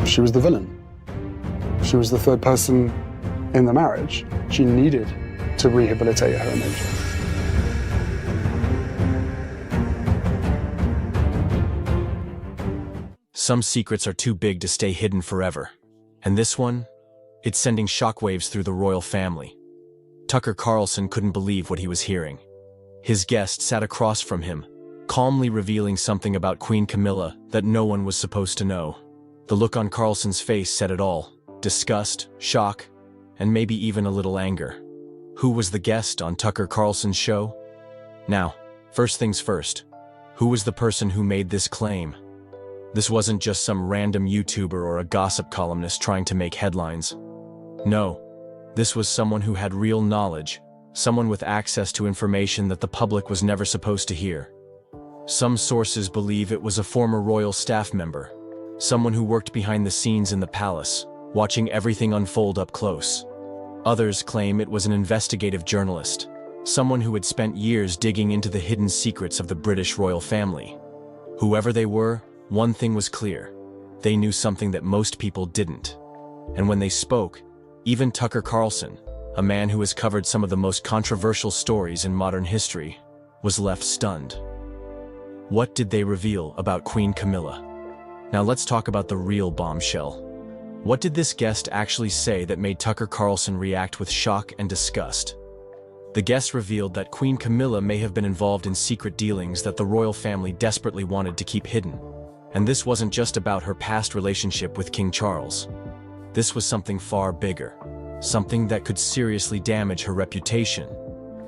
She was the villain. She was the third person in the marriage. She needed to rehabilitate her image. Some secrets are too big to stay hidden forever. And this one? It's sending shockwaves through the royal family. Tucker Carlson couldn't believe what he was hearing. His guest sat across from him, calmly revealing something about Queen Camilla that no one was supposed to know. The look on Carlson's face said it all: disgust, shock, and maybe even a little anger. Who was the guest on Tucker Carlson's show? Now, first things first, who was the person who made this claim? This wasn't just some random YouTuber or a gossip columnist trying to make headlines. No, this was someone who had real knowledge, someone with access to information that the public was never supposed to hear. Some sources believe it was a former royal staff member, someone who worked behind the scenes in the palace, watching everything unfold up close. Others claim it was an investigative journalist, someone who had spent years digging into the hidden secrets of the British royal family. Whoever they were, one thing was clear: they knew something that most people didn't. And when they spoke, even Tucker Carlson, a man who has covered some of the most controversial stories in modern history, was left stunned. What did they reveal about Queen Camilla? Now let's talk about the real bombshell. What did this guest actually say that made Tucker Carlson react with shock and disgust? The guest revealed that Queen Camilla may have been involved in secret dealings that the royal family desperately wanted to keep hidden. And this wasn't just about her past relationship with King Charles. This was something far bigger, something that could seriously damage her reputation,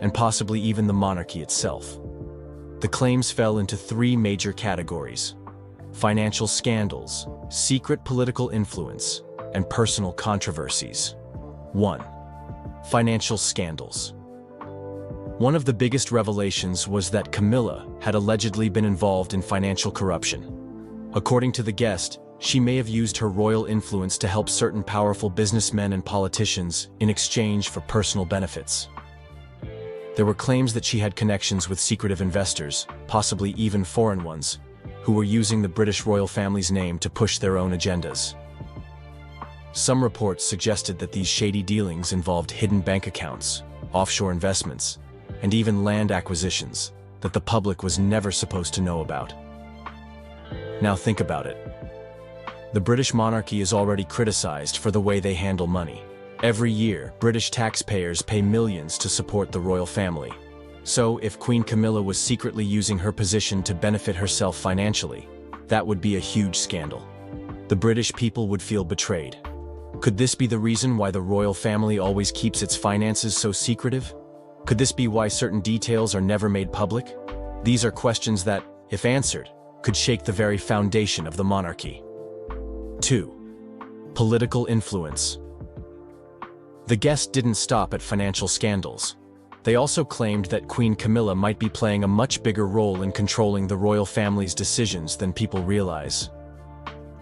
and possibly even the monarchy itself. The claims fell into three major categories: financial scandals, secret political influence, and personal controversies. 1. Financial scandals. One of the biggest revelations was that Camilla had allegedly been involved in financial corruption. According to the guest, she may have used her royal influence to help certain powerful businessmen and politicians in exchange for personal benefits. There were claims that she had connections with secretive investors, possibly even foreign ones, who were using the British royal family's name to push their own agendas. Some reports suggested that these shady dealings involved hidden bank accounts, offshore investments, and even land acquisitions that the public was never supposed to know about. Now think about it. The British monarchy is already criticized for the way they handle money. Every year, British taxpayers pay millions to support the royal family. So, if Queen Camilla was secretly using her position to benefit herself financially, that would be a huge scandal. The British people would feel betrayed. Could this be the reason why the royal family always keeps its finances so secretive? Could this be why certain details are never made public? These are questions that, if answered, could shake the very foundation of the monarchy. 2. Political influence. The guest didn't stop at financial scandals. They also claimed that Queen Camilla might be playing a much bigger role in controlling the royal family's decisions than people realize.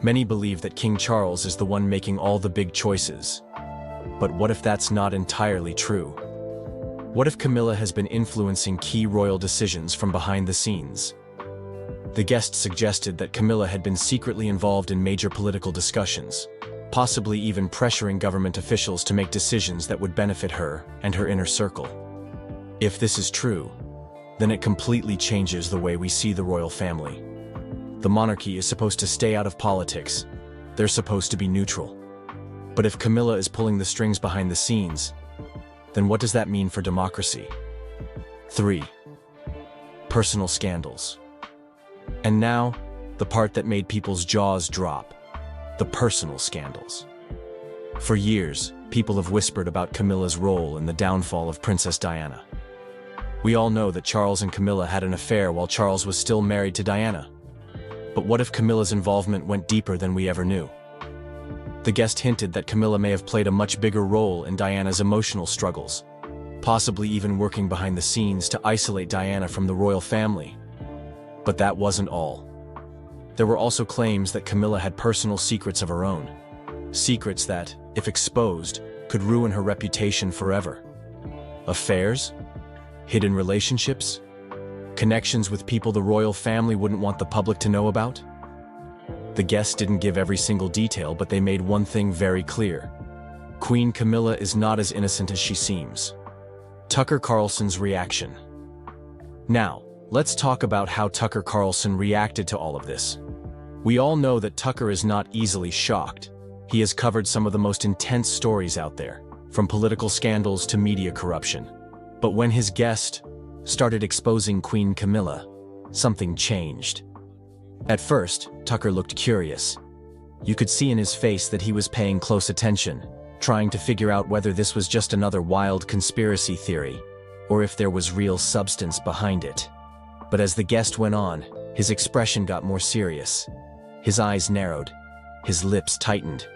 Many believe that King Charles is the one making all the big choices. But what if that's not entirely true? What if Camilla has been influencing key royal decisions from behind the scenes? The guest suggested that Camilla had been secretly involved in major political discussions, possibly even pressuring government officials to make decisions that would benefit her and her inner circle. If this is true, then it completely changes the way we see the royal family. The monarchy is supposed to stay out of politics. They're supposed to be neutral. But if Camilla is pulling the strings behind the scenes, then what does that mean for democracy? 3. Personal scandals. And now, the part that made people's jaws drop: the personal scandals. For years, people have whispered about Camilla's role in the downfall of Princess Diana. We all know that Charles and Camilla had an affair while Charles was still married to Diana. But what if Camilla's involvement went deeper than we ever knew? The guest hinted that Camilla may have played a much bigger role in Diana's emotional struggles, possibly even working behind the scenes to isolate Diana from the royal family. But that wasn't all. There were also claims that Camilla had personal secrets of her own. Secrets that, if exposed, could ruin her reputation forever. Affairs? Hidden relationships? Connections with people the royal family wouldn't want the public to know about? The guests didn't give every single detail, but they made one thing very clear. Queen Camilla is not as innocent as she seems. Tucker Carlson's reaction. Now, let's talk about how Tucker Carlson reacted to all of this. We all know that Tucker is not easily shocked. He has covered some of the most intense stories out there, from political scandals to media corruption. But when his guest started exposing Queen Camilla, something changed. At first, Tucker looked curious. You could see in his face that he was paying close attention, trying to figure out whether this was just another wild conspiracy theory, or if there was real substance behind it. But as the guest went on, his expression got more serious. His eyes narrowed, his lips tightened.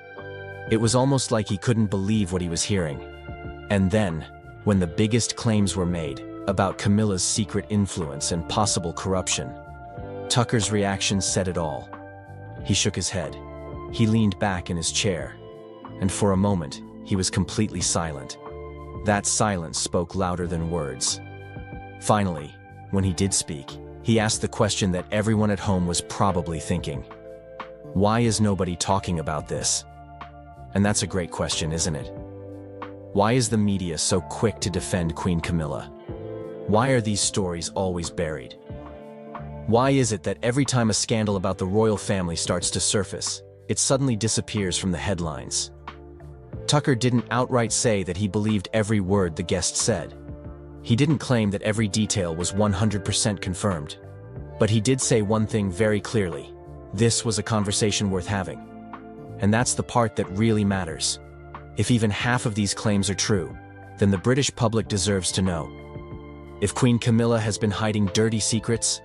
It was almost like he couldn't believe what he was hearing. And then, when the biggest claims were made about Camilla's secret influence and possible corruption, Tucker's reaction said it all. He shook his head. He leaned back in his chair. And for a moment, he was completely silent. That silence spoke louder than words. Finally, when he did speak, he asked the question that everyone at home was probably thinking. Why is nobody talking about this? And that's a great question, isn't it? Why is the media so quick to defend Queen Camilla? Why are these stories always buried? Why is it that every time a scandal about the royal family starts to surface, it suddenly disappears from the headlines? Tucker didn't outright say that he believed every word the guest said. He didn't claim that every detail was 100% confirmed. But he did say one thing very clearly. This was a conversation worth having. And that's the part that really matters. If even half of these claims are true, then the British public deserves to know. If Queen Camilla has been hiding dirty secrets,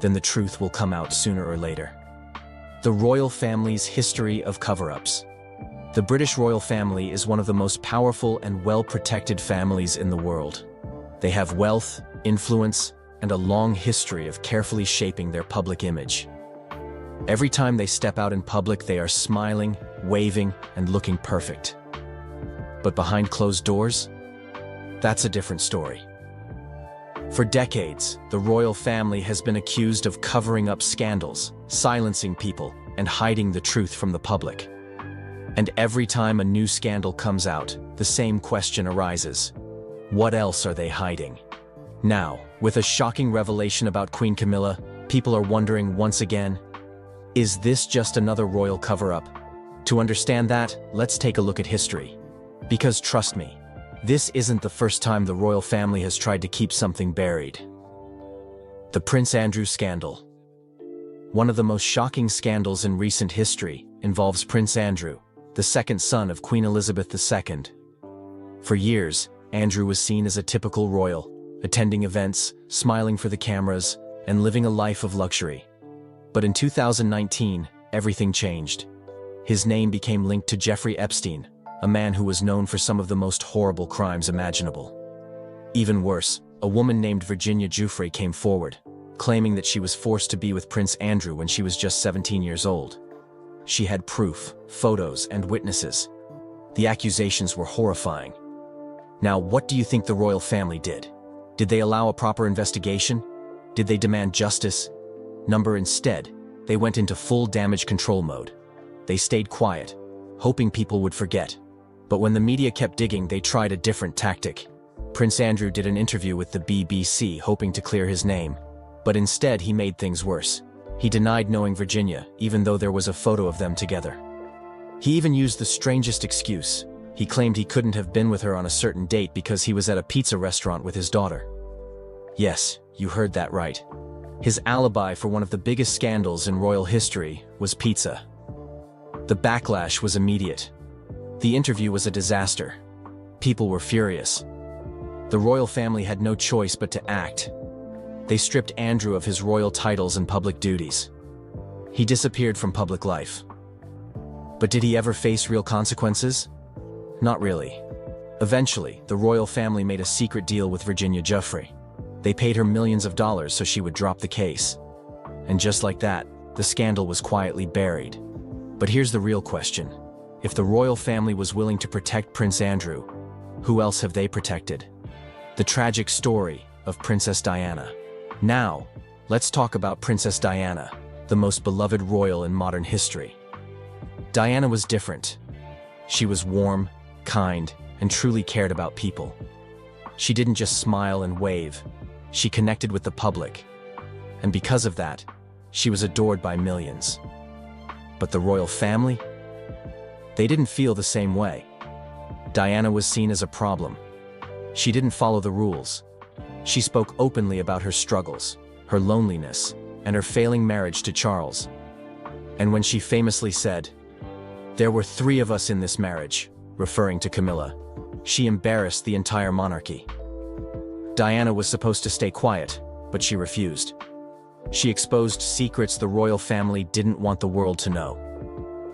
then the truth will come out sooner or later. The royal family's history of cover-ups. The British royal family is one of the most powerful and well-protected families in the world. They have wealth, influence, and a long history of carefully shaping their public image. Every time they step out in public, they are smiling, waving, and looking perfect. But behind closed doors, that's a different story. For decades, the royal family has been accused of covering up scandals, silencing people, and hiding the truth from the public. And every time a new scandal comes out, the same question arises. What else are they hiding? Now, with a shocking revelation about Queen Camilla, people are wondering once again, is this just another royal cover-up? To understand that, let's take a look at history. Because trust me, this isn't the first time the royal family has tried to keep something buried. The Prince Andrew scandal. One of the most shocking scandals in recent history involves Prince Andrew, the second son of Queen Elizabeth II. For years, Andrew was seen as a typical royal, attending events, smiling for the cameras, and living a life of luxury. But in 2019, everything changed. His name became linked to Jeffrey Epstein, a man who was known for some of the most horrible crimes imaginable. Even worse, a woman named Virginia Giuffre came forward, claiming that she was forced to be with Prince Andrew when she was just 17 years old. She had proof, photos, and witnesses. The accusations were horrifying. Now, what do you think the royal family did? Did they allow a proper investigation? Did they demand justice? Instead, they went into full damage control mode. They stayed quiet, hoping people would forget. But when the media kept digging, they tried a different tactic. Prince Andrew did an interview with the BBC, hoping to clear his name. But instead, he made things worse. He denied knowing Virginia, even though there was a photo of them together. He even used the strangest excuse. He claimed he couldn't have been with her on a certain date because he was at a pizza restaurant with his daughter. Yes, you heard that right. His alibi for one of the biggest scandals in royal history was pizza. The backlash was immediate. The interview was a disaster. People were furious. The royal family had no choice but to act. They stripped Andrew of his royal titles and public duties. He disappeared from public life. But did he ever face real consequences? Not really. Eventually, the royal family made a secret deal with Virginia Giuffre. They paid her millions of dollars so she would drop the case. And just like that, the scandal was quietly buried. But here's the real question. If the royal family was willing to protect Prince Andrew, who else have they protected? The tragic story of Princess Diana. Now, let's talk about Princess Diana, the most beloved royal in modern history. Diana was different. She was warm, kind, and truly cared about people. She didn't just smile and wave. She connected with the public. And because of that, she was adored by millions. But the royal family? They didn't feel the same way. Diana was seen as a problem. She didn't follow the rules. She spoke openly about her struggles, her loneliness, and her failing marriage to Charles. And when she famously said, "There were 3 of us in this marriage," referring to Camilla, she embarrassed the entire monarchy. Diana was supposed to stay quiet, but she refused. She exposed secrets the royal family didn't want the world to know.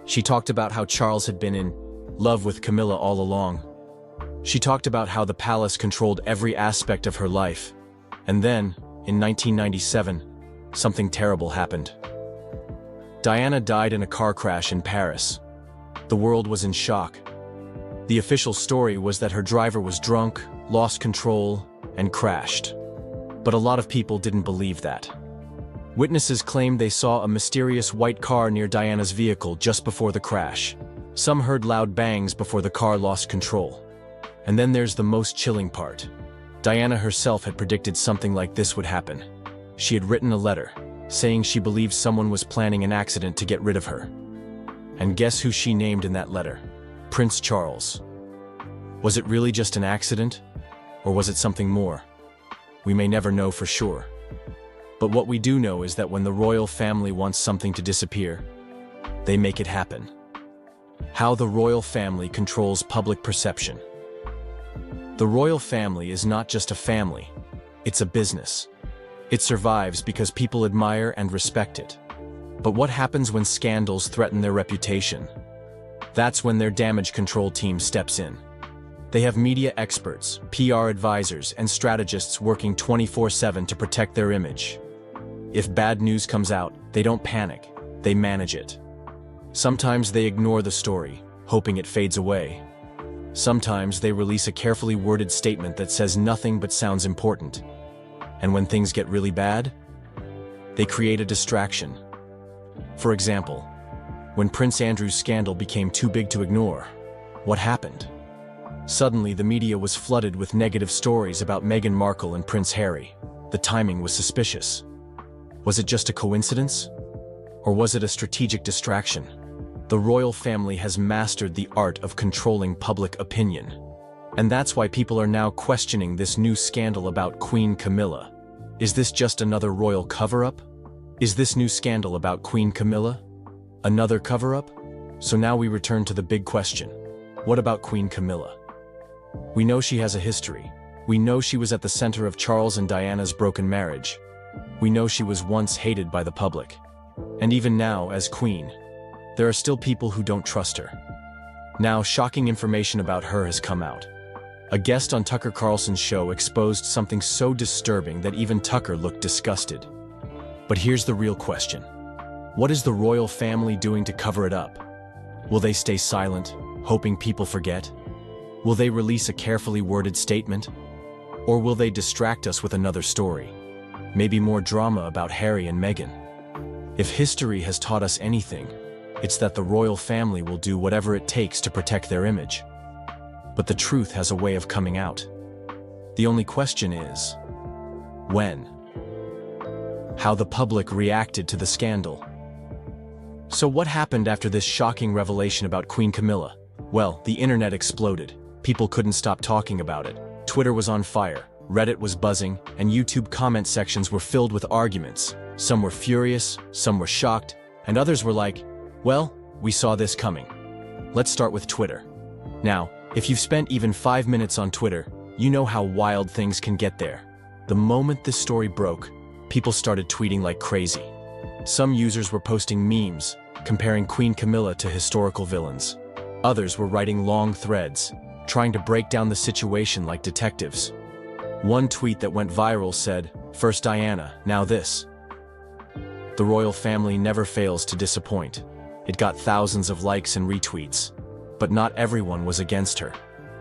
She talked about how Charles had been in love with Camilla all along. She talked about how the palace controlled every aspect of her life. And then, in 1997, something terrible happened. Diana died in a car crash in Paris. The world was in shock. The official story was that her driver was drunk, lost control, and crashed. But a lot of people didn't believe that. Witnesses claimed they saw a mysterious white car near Diana's vehicle just before the crash. Some heard loud bangs before the car lost control. And then there's the most chilling part. Diana herself had predicted something like this would happen. She had written a letter, saying she believed someone was planning an accident to get rid of her. And guess who she named in that letter? Prince Charles. Was it really just an accident? Or was it something more? We may never know for sure. But what we do know is that when the royal family wants something to disappear, they make it happen. How the royal family controls public perception. The royal family is not just a family, it's a business. It survives because people admire and respect it. But what happens when scandals threaten their reputation? That's when their damage control team steps in. They have media experts, PR advisors, and strategists working 24/7 to protect their image. If bad news comes out, they don't panic, they manage it. Sometimes they ignore the story, hoping it fades away. Sometimes they release a carefully worded statement that says nothing but sounds important. And when things get really bad, they create a distraction. For example, when Prince Andrew's scandal became too big to ignore, what happened? Suddenly, the media was flooded with negative stories about Meghan Markle and Prince Harry. The timing was suspicious. Was it just a coincidence? Or was it a strategic distraction? The royal family has mastered the art of controlling public opinion. And that's why people are now questioning this new scandal about Queen Camilla. Is this just another royal cover-up? Is this new scandal about Queen Camilla another cover-up? So now we return to the big question. What about Queen Camilla? We know she has a history. We know she was at the center of Charles and Diana's broken marriage. We know she was once hated by the public. And even now, as queen, there are still people who don't trust her. Now, shocking information about her has come out. A guest on Tucker Carlson's show exposed something so disturbing that even Tucker looked disgusted. But here's the real question. What is the royal family doing to cover it up? Will they stay silent, hoping people forget? Will they release a carefully worded statement? Or will they distract us with another story? Maybe more drama about Harry and Meghan. If history has taught us anything, it's that the royal family will do whatever it takes to protect their image. But the truth has a way of coming out. The only question is, when? How the public reacted to the scandal. So what happened after this shocking revelation about Queen Camilla? Well, the internet exploded. People couldn't stop talking about it. Twitter was on fire, Reddit was buzzing, and YouTube comment sections were filled with arguments. Some were furious, some were shocked, and others were like, well, we saw this coming. Let's start with Twitter. Now, if you've spent even 5 minutes on Twitter, you know how wild things can get there. The moment this story broke, people started tweeting like crazy. Some users were posting memes, comparing Queen Camilla to historical villains. Others were writing long threads, trying to break down the situation like detectives. One tweet that went viral said, "First Diana, now this." The royal family never fails to disappoint. It got thousands of likes and retweets. But not everyone was against her.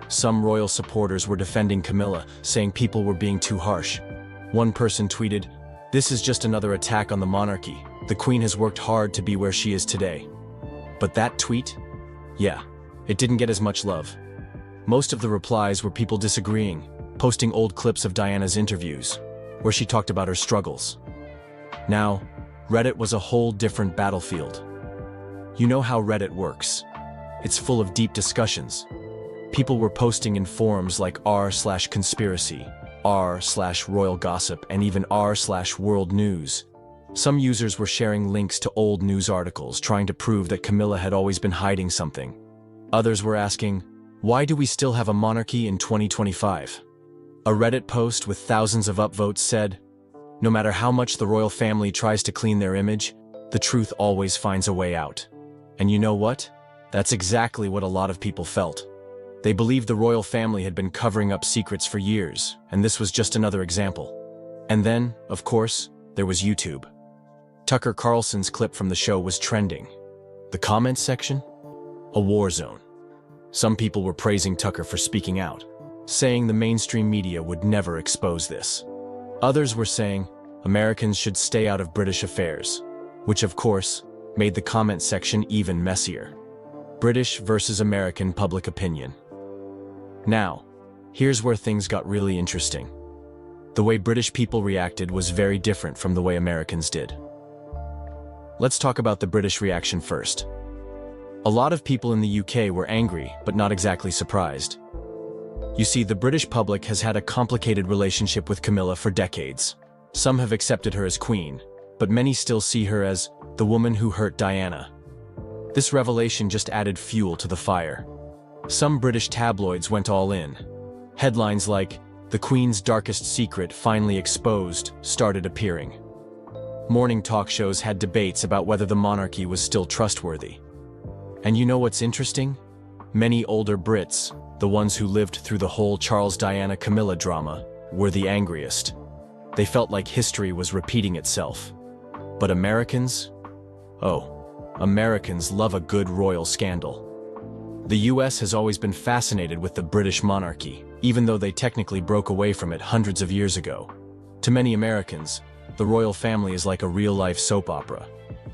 Some royal supporters were defending Camilla, saying people were being too harsh. One person tweeted, "This is just another attack on the monarchy. The Queen has worked hard to be where she is today. But that tweet? Yeah, it didn't get as much love. Most of the replies were people disagreeing, posting old clips of Diana's interviews, where she talked about her struggles. Now, Reddit was a whole different battlefield. You know how Reddit works. It's full of deep discussions. People were posting in forums like r/conspiracy, r/royal gossip, and even r/world news. Some users were sharing links to old news articles trying to prove that Camilla had always been hiding something. Others were asking, why do we still have a monarchy in 2025? A Reddit post with thousands of upvotes said, no matter how much the royal family tries to clean their image, the truth always finds a way out. And you know what? That's exactly what a lot of people felt. They believed the royal family had been covering up secrets for years, and this was just another example. And then, of course, there was YouTube. Tucker Carlson's clip from the show was trending. The comments section? A war zone. Some people were praising Tucker for speaking out, saying the mainstream media would never expose this. Others were saying Americans should stay out of British affairs, which of course made the comment section even messier. British versus American public opinion. Now, here's where things got really interesting. The way British people reacted was very different from the way Americans did. Let's talk about the British reaction first. A lot of people in the UK were angry, but not exactly surprised. You see, the British public has had a complicated relationship with Camilla for decades. Some have accepted her as queen, but many still see her as the woman who hurt Diana. This revelation just added fuel to the fire. Some British tabloids went all in. Headlines like, "The Queen's darkest secret finally exposed," started appearing. Morning talk shows had debates about whether the monarchy was still trustworthy. And you know what's interesting? Many older Brits, the ones who lived through the whole Charles-Diana-Camilla drama, were the angriest. They felt like history was repeating itself. But Americans? Oh, Americans love a good royal scandal. The US has always been fascinated with the British monarchy, even though they technically broke away from it hundreds of years ago. To many Americans, the royal family is like a real-life soap opera.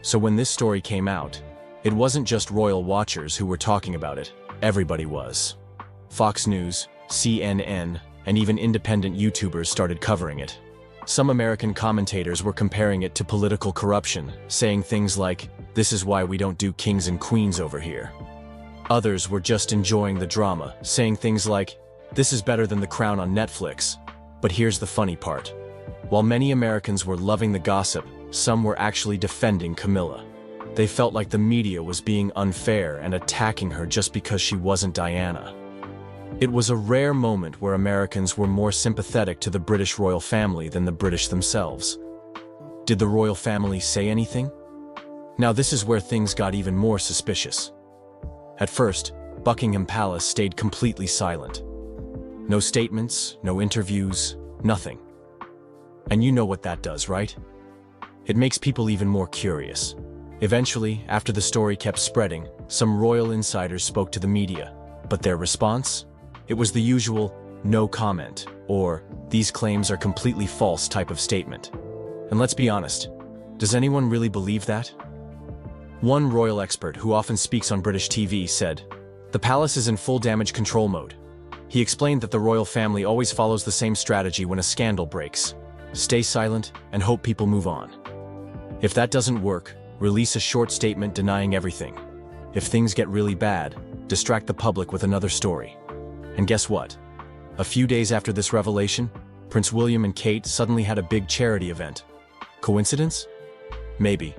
So when this story came out, it wasn't just royal watchers who were talking about it, everybody was. Fox News, CNN, and even independent YouTubers started covering it. Some American commentators were comparing it to political corruption, saying things like, "This is why we don't do kings and queens over here." Others were just enjoying the drama, saying things like, "This is better than The Crown on Netflix." But here's the funny part. While many Americans were loving the gossip, some were actually defending Camilla. They felt like the media was being unfair and attacking her just because she wasn't Diana. It was a rare moment where Americans were more sympathetic to the British royal family than the British themselves. Did the royal family say anything? Now this is where things got even more suspicious. At first, Buckingham Palace stayed completely silent. No statements, no interviews, nothing. And you know what that does, right? It makes people even more curious. Eventually, after the story kept spreading, some royal insiders spoke to the media. But their response? It was the usual, "no comment," or "these claims are completely false" type of statement. And let's be honest, does anyone really believe that? One royal expert who often speaks on British TV said, "The palace is in full damage control mode." He explained that the royal family always follows the same strategy when a scandal breaks. Stay silent and hope people move on. If that doesn't work, release a short statement denying everything. If things get really bad, distract the public with another story. And guess what? A few days after this revelation, Prince William and Kate suddenly had a big charity event. Coincidence? Maybe.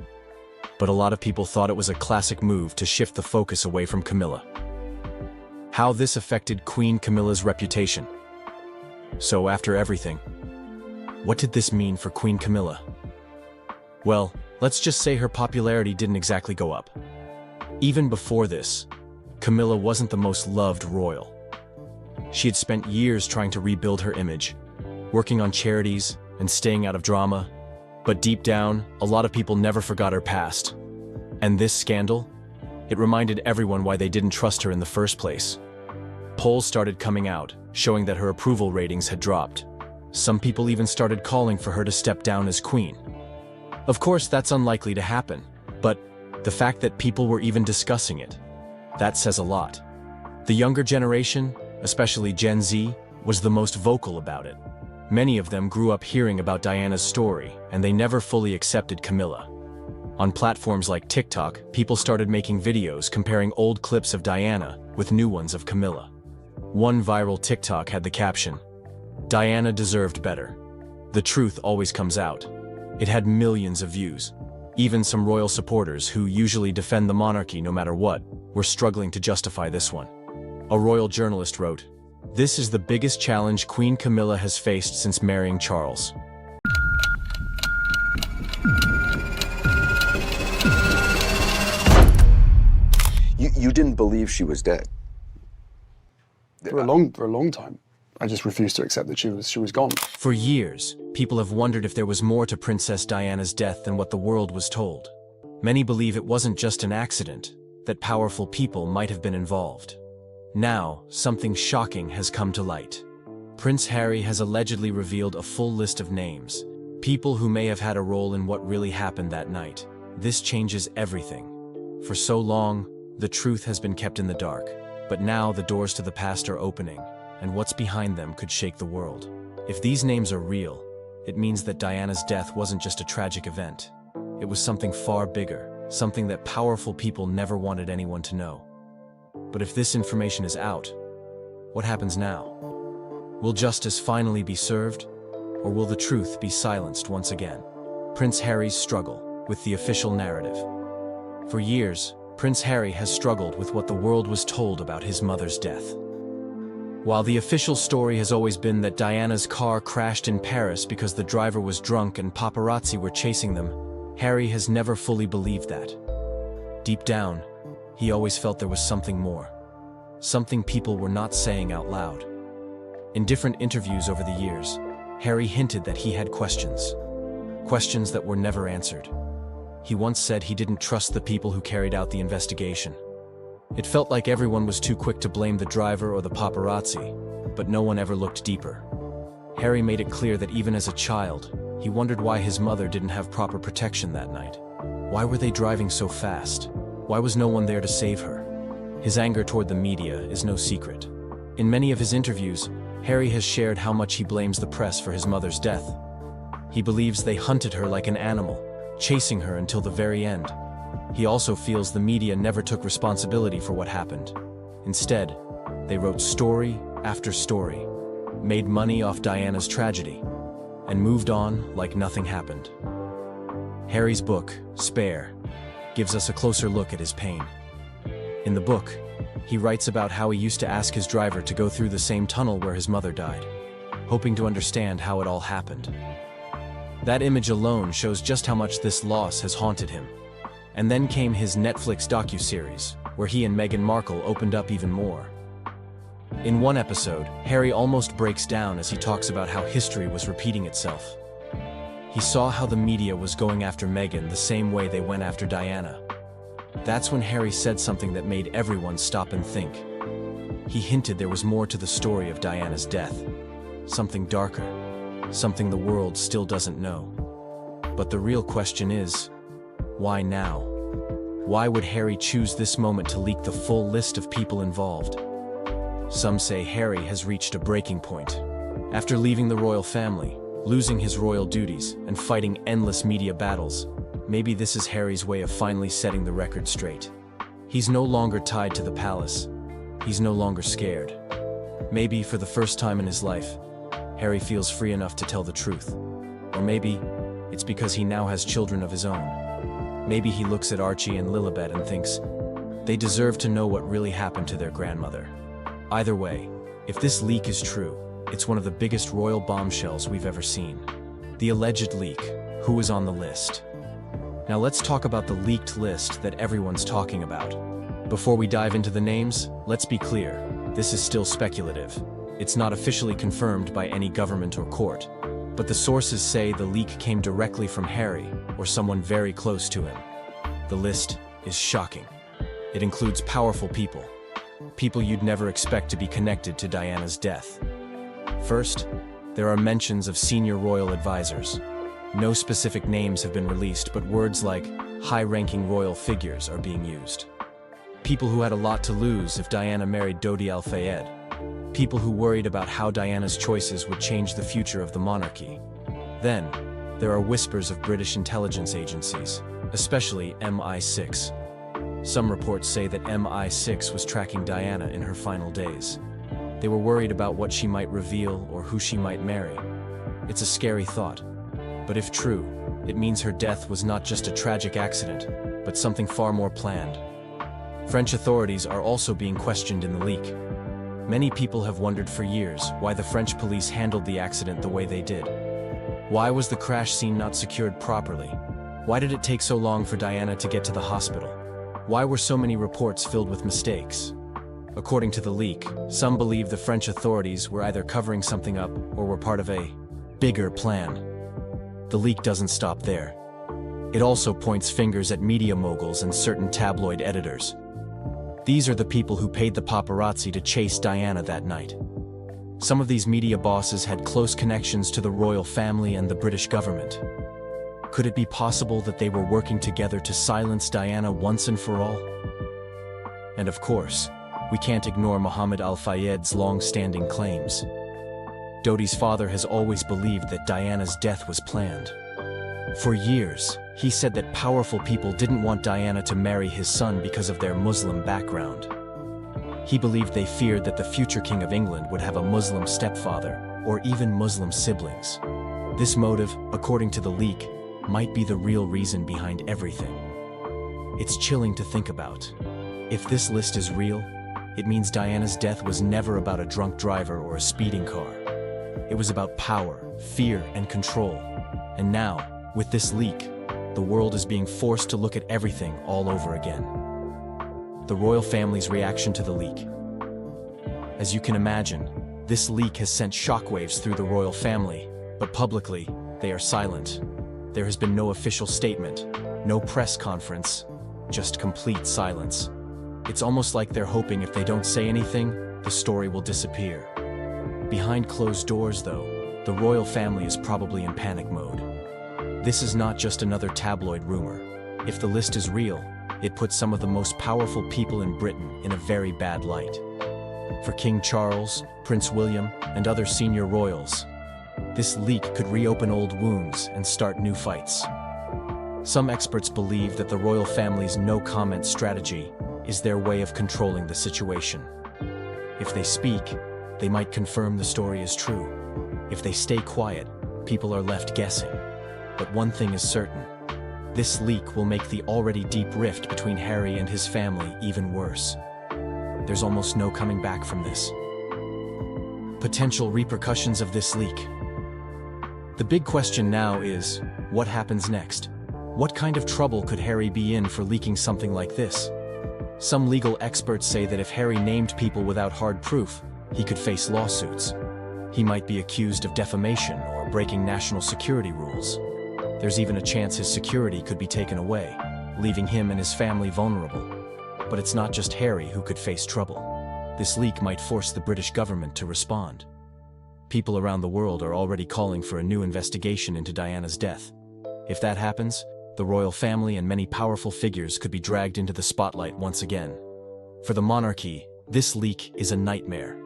But a lot of people thought it was a classic move to shift the focus away from Camilla. How this affected Queen Camilla's reputation. So after everything, what did this mean for Queen Camilla? Well, let's just say her popularity didn't exactly go up. Even before this, Camilla wasn't the most loved royal. She had spent years trying to rebuild her image, working on charities and staying out of drama. But deep down, a lot of people never forgot her past. And this scandal? It reminded everyone why they didn't trust her in the first place. Polls started coming out, showing that her approval ratings had dropped. Some people even started calling for her to step down as queen. Of course, that's unlikely to happen, but the fact that people were even discussing it, that says a lot. The younger generation, especially Gen Z, was the most vocal about it. Many of them grew up hearing about Diana's story, and they never fully accepted Camilla. On platforms like TikTok, people started making videos comparing old clips of Diana with new ones of Camilla. One viral TikTok had the caption, "Diana deserved better. The truth always comes out." It had millions of views. Even some royal supporters, who usually defend the monarchy no matter what, were struggling to justify this one. A royal journalist wrote, "This is the biggest challenge Queen Camilla has faced since marrying Charles." You didn't believe she was dead? For a long time, I just refused to accept that she was gone. For years, people have wondered if there was more to Princess Diana's death than what the world was told. Many believe it wasn't just an accident, that powerful people might have been involved. Now, something shocking has come to light. Prince Harry has allegedly revealed a full list of names, people who may have had a role in what really happened that night. This changes everything. For so long, the truth has been kept in the dark, but now the doors to the past are opening, and what's behind them could shake the world. If these names are real, it means that Diana's death wasn't just a tragic event. It was something far bigger, something that powerful people never wanted anyone to know. But if this information is out, what happens now? Will justice finally be served, or will the truth be silenced once again? Prince Harry's struggle with the official narrative. For years, Prince Harry has struggled with what the world was told about his mother's death. While the official story has always been that Diana's car crashed in Paris because the driver was drunk and paparazzi were chasing them, Harry has never fully believed that. Deep down, he always felt there was something more. Something people were not saying out loud. In different interviews over the years, Harry hinted that he had questions. Questions that were never answered. He once said he didn't trust the people who carried out the investigation. It felt like everyone was too quick to blame the driver or the paparazzi, but no one ever looked deeper. Harry made it clear that even as a child, he wondered why his mother didn't have proper protection that night. Why were they driving so fast? Why was no one there to save her? His anger toward the media is no secret. In many of his interviews, Harry has shared how much he blames the press for his mother's death. He believes they hunted her like an animal, chasing her until the very end. He also feels the media never took responsibility for what happened. Instead, they wrote story after story, made money off Diana's tragedy, and moved on like nothing happened. Harry's book, Spare, gives us a closer look at his pain. In the book, he writes about how he used to ask his driver to go through the same tunnel where his mother died, hoping to understand how it all happened. That image alone shows just how much this loss has haunted him. And then came his Netflix docuseries, where he and Meghan Markle opened up even more. In one episode, Harry almost breaks down as he talks about how history was repeating itself. He saw how the media was going after Meghan the same way they went after Diana. That's when Harry said something that made everyone stop and think. He hinted there was more to the story of Diana's death. Something darker. Something the world still doesn't know. But the real question is, why now? Why would Harry choose this moment to leak the full list of people involved? Some say Harry has reached a breaking point. After leaving the royal family, losing his royal duties, and fighting endless media battles, maybe this is Harry's way of finally setting the record straight. He's no longer tied to the palace. He's no longer scared. Maybe for the first time in his life, Harry feels free enough to tell the truth. Or maybe it's because he now has children of his own. Maybe he looks at Archie and Lilibet and thinks, they deserve to know what really happened to their grandmother. Either way, if this leak is true, it's one of the biggest royal bombshells we've ever seen. The alleged leak, who was on the list? Now let's talk about the leaked list that everyone's talking about. Before we dive into the names, let's be clear, this is still speculative. It's not officially confirmed by any government or court. But the sources say the leak came directly from Harry or someone very close to him. The list is shocking. It includes powerful people. People you'd never expect to be connected to Diana's death. First, there are mentions of senior royal advisors. No specific names have been released, but words like high-ranking royal figures are being used. People who had a lot to lose if Diana married Dodi Al-Fayed. People who worried about how Diana's choices would change the future of the monarchy. Then, there are whispers of British intelligence agencies, especially MI6. Some reports say that MI6 was tracking Diana in her final days. They were worried about what she might reveal or who she might marry. It's a scary thought. But if true, it means her death was not just a tragic accident, but something far more planned. French authorities are also being questioned in the leak. Many people have wondered for years why the French police handled the accident the way they did. Why was the crash scene not secured properly? Why did it take so long for Diana to get to the hospital? Why were so many reports filled with mistakes? According to the leak, some believe the French authorities were either covering something up or were part of a bigger plan. The leak doesn't stop there. It also points fingers at media moguls and certain tabloid editors. These are the people who paid the paparazzi to chase Diana that night. Some of these media bosses had close connections to the royal family and the British government. Could it be possible that they were working together to silence Diana once and for all? And of course, we can't ignore Mohammed Al-Fayed's long-standing claims. Dodi's father has always believed that Diana's death was planned. For years, he said that powerful people didn't want Diana to marry his son because of their Muslim background. He believed they feared that the future King of England would have a Muslim stepfather, or even Muslim siblings. This motive, according to the leak, might be the real reason behind everything. It's chilling to think about. If this list is real, it means Diana's death was never about a drunk driver or a speeding car. It was about power, fear, and control. And now, with this leak, the world is being forced to look at everything all over again. The royal family's reaction to the leak. As you can imagine, this leak has sent shockwaves through the royal family, but publicly, they are silent. There has been no official statement, no press conference, just complete silence. It's almost like they're hoping if they don't say anything, the story will disappear. Behind closed doors, though, the royal family is probably in panic mode. This is not just another tabloid rumor. If the list is real, it puts some of the most powerful people in Britain in a very bad light. For King Charles, Prince William, and other senior royals, this leak could reopen old wounds and start new fights. Some experts believe that the royal family's no-comment strategy is their way of controlling the situation. If they speak, they might confirm the story is true. If they stay quiet, people are left guessing. But one thing is certain. This leak will make the already deep rift between Harry and his family even worse. There's almost no coming back from this. Potential repercussions of this leak. The big question now is, what happens next? What kind of trouble could Harry be in for leaking something like this? Some legal experts say that if Harry named people without hard proof, he could face lawsuits. He might be accused of defamation or breaking national security rules. There's even a chance his security could be taken away, leaving him and his family vulnerable. But it's not just Harry who could face trouble. This leak might force the British government to respond. People around the world are already calling for a new investigation into Diana's death. If that happens, the royal family and many powerful figures could be dragged into the spotlight once again. For the monarchy, this leak is a nightmare.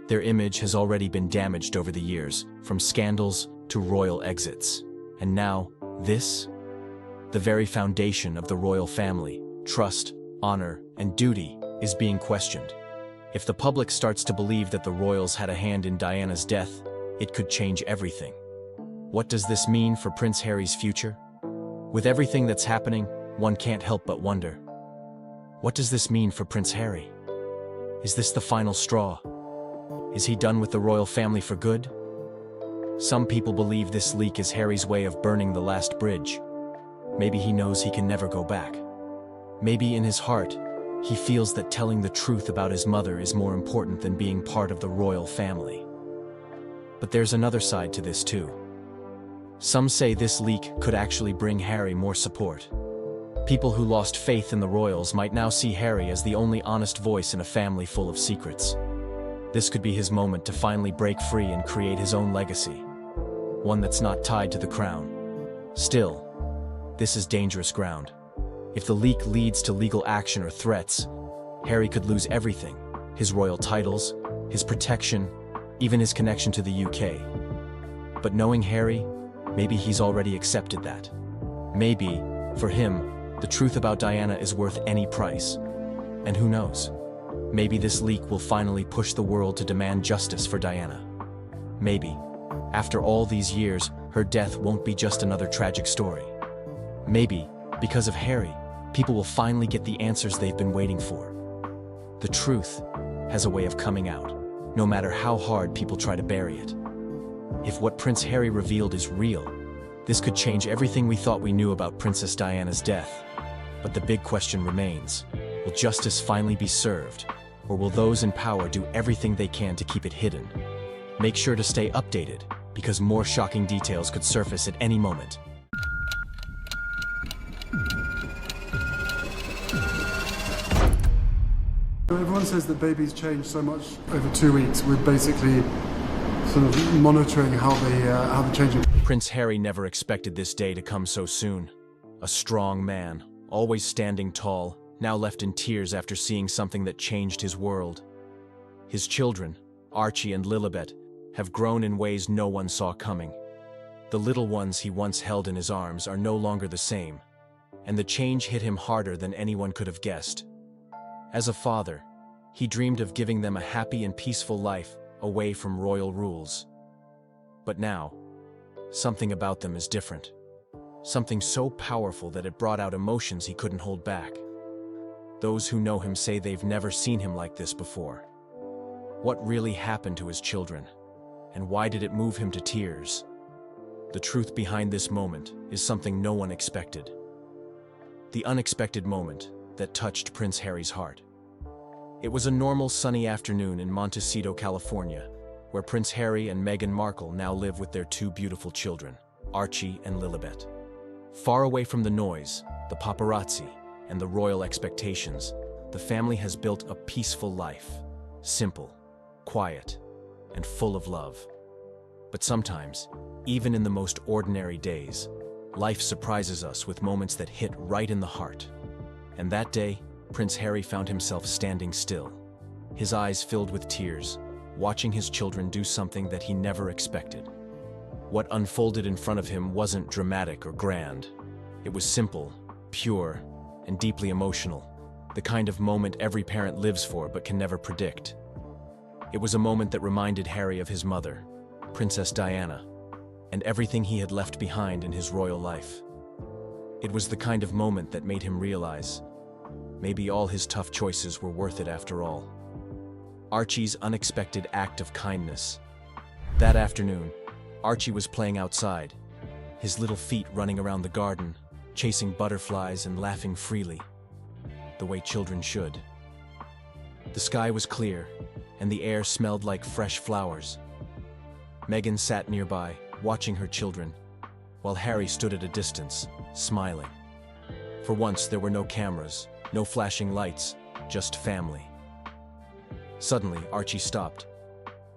Their image has already been damaged over the years, from scandals to royal exits. And now, this? The very foundation of the royal family, trust, honor, and duty, is being questioned. If the public starts to believe that the royals had a hand in Diana's death, it could change everything. What does this mean for Prince Harry's future? With everything that's happening, one can't help but wonder. What does this mean for Prince Harry? Is this the final straw? Is he done with the royal family for good? Some people believe this leak is Harry's way of burning the last bridge. Maybe he knows he can never go back. Maybe in his heart, he feels that telling the truth about his mother is more important than being part of the royal family. But there's another side to this too. Some say this leak could actually bring Harry more support. People who lost faith in the royals might now see Harry as the only honest voice in a family full of secrets. This could be his moment to finally break free and create his own legacy. One that's not tied to the crown, Still, this is dangerous ground. If the leak leads to legal action or threats, Harry could lose everything: his royal titles, his protection, even his connection to the UK. But knowing Harry, maybe he's already accepted that. Maybe, for him, the truth about Diana is worth any price. And who knows? Maybe this leak will finally push the world to demand justice for Diana. Maybe, after all these years, her death won't be just another tragic story. Maybe, because of Harry, people will finally get the answers they've been waiting for. The truth has a way of coming out, no matter how hard people try to bury it. If what Prince Harry revealed is real, this could change everything we thought we knew about Princess Diana's death. But the big question remains: will justice finally be served, or will those in power do everything they can to keep it hidden? Make sure to stay updated, because more shocking details could surface at any moment. Everyone says that babies change so much over 2 weeks. We're basically sort of monitoring how they're changing. Prince Harry never expected this day to come so soon. A strong man, always standing tall, now left in tears after seeing something that changed his world. His children, Archie and Lilibet, have grown in ways no one saw coming. The little ones he once held in his arms are no longer the same, and the change hit him harder than anyone could have guessed. As a father, he dreamed of giving them a happy and peaceful life away from royal rules. But now, something about them is different. Something so powerful that it brought out emotions he couldn't hold back. Those who know him say they've never seen him like this before. What really happened to his children? And why did it move him to tears? The truth behind this moment is something no one expected. The unexpected moment that touched Prince Harry's heart. It was a normal sunny afternoon in Montecito, California, where Prince Harry and Meghan Markle now live with their two beautiful children, Archie and Lilibet. Far away from the noise, the paparazzi, and the royal expectations, the family has built a peaceful life, simple, quiet, and full of love. But sometimes, even in the most ordinary days, life surprises us with moments that hit right in the heart. And that day, Prince Harry found himself standing still, his eyes filled with tears, watching his children do something that he never expected. What unfolded in front of him wasn't dramatic or grand. It was simple, pure, and deeply emotional, the kind of moment every parent lives for but can never predict. It was a moment that reminded Harry of his mother, Princess Diana, and everything he had left behind in his royal life. It was the kind of moment that made him realize maybe all his tough choices were worth it after all. Archie's unexpected act of kindness. That afternoon, Archie was playing outside, his little feet running around the garden, chasing butterflies and laughing freely, the way children should. The sky was clear, and the air smelled like fresh flowers. Meghan sat nearby, watching her children, while Harry stood at a distance, smiling. For once, there were no cameras, no flashing lights, just family. Suddenly, Archie stopped.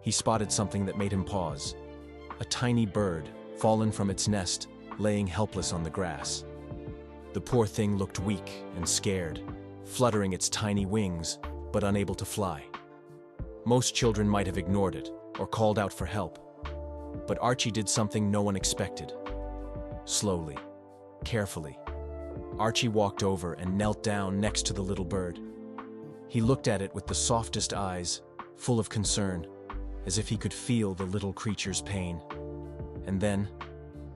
He spotted something that made him pause. A tiny bird, fallen from its nest, laying helpless on the grass. The poor thing looked weak and scared, fluttering its tiny wings, but unable to fly. Most children might have ignored it or called out for help. But Archie did something no one expected. Slowly, carefully, Archie walked over and knelt down next to the little bird. He looked at it with the softest eyes, full of concern, as if he could feel the little creature's pain. And then,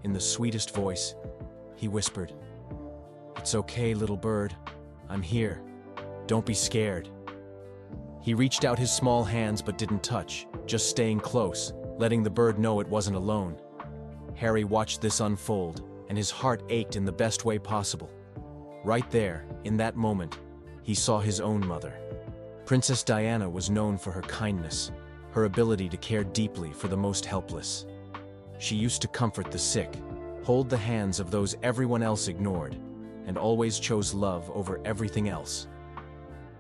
in the sweetest voice, he whispered, "It's okay, little bird. I'm here. Don't be scared." He reached out his small hands but didn't touch, just staying close, letting the bird know it wasn't alone. Harry watched this unfold, and his heart ached in the best way possible. Right there, in that moment, he saw his own mother. Princess Diana was known for her kindness, her ability to care deeply for the most helpless. She used to comfort the sick, hold the hands of those everyone else ignored, and always chose love over everything else.